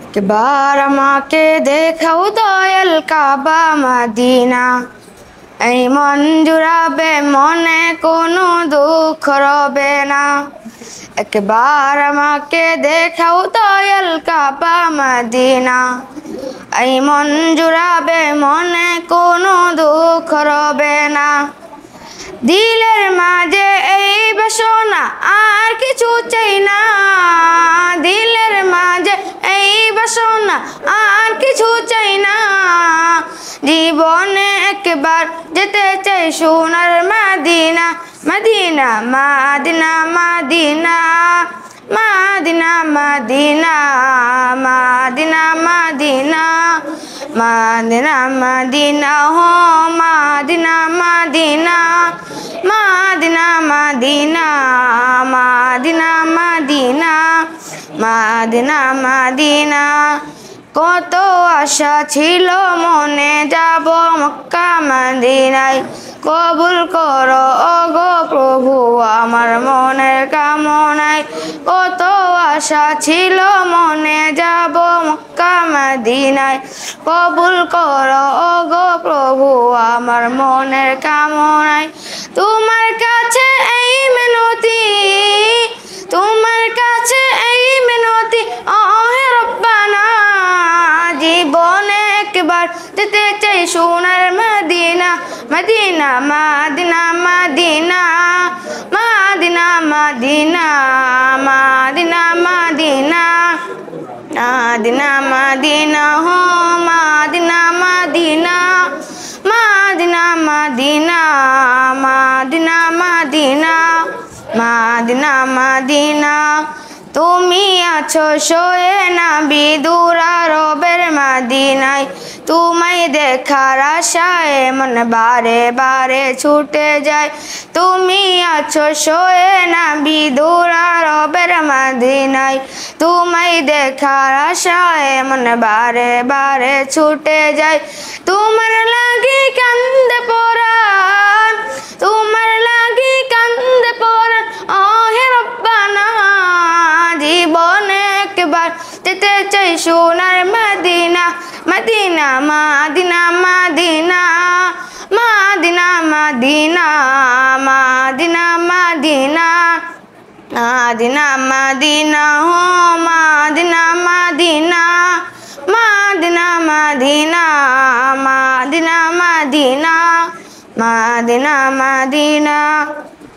একবার আমাকে দেখাও দয়াল কাবা মদিনা, এই মন জুড়াবে মনে কোনো দুঃখ রবে না। একবার আমাকে দেখাও দয়াল কাবা মদিনা, এই মন জুড়াবে মনে কোনো দুঃখ রবে না। দিলের মাঝে এই বাসনা আর কিছু চাই না, দিলের মাঝে এই বাসনা আর কিছু চাই না। জীবনে একবার যেতে চাই সোনার মদিনা, মদিনা মদিনা মদিনা মদিনা মদিনা মদিনা মদিনা মদিনা মদিনা হো মদিনা মদিনা মদিনা মদিনা মদিনা মদিনা মদিনা মদিনা। কত আশা ছিল মনে যাব মক্কা মদিনায়, কবুল করো ওগো প্রভু আমার মনের কামনায়। কত আশা ছিল মনে যাব মক্কা মদিনায়, কবুল করো ওগো প্রভু আমার মনের কামনায়। তোমার কাছে এই মিনতি, তোমার কাছে এই মিনতি ও হে রব্বানা। জীবনে একবার যেতে চাই সোনার মদিনা, মদিনা মদিনা মদিনা মদিনা মদিনা মদিনা মদিনা মদিনা মদিনা হো মদিনা মদিনা মদিনা মদিনা মদিনা মদিনা মদিনা মদিনা। তুমি আছো শোয়ে নবী দূর আরবের মদিনায়, তোমায় দেখার আশায় মন বারে বারে ছুটে যায়। তুমি আছো শোয়ে নবী দূর আরবের মদিনায়, তোমায় দেখার আশায় মন বারে বারে ছুটে যায়। তোমার লাগি কান্দে পরাণ, তোমার লাগি কান্দে পরাণ ও হে রব্বানা। জীবনে একবার যেতে চাই সোনার মদিনা, মদিনা মদিনা মদিনা মদিনা মদিনা মদিনা মদিনা মদিনা মদিনা হো মদিনা মদিনা মদিনা মদিনা মদিনা মদিনা মদিনা মদিনা।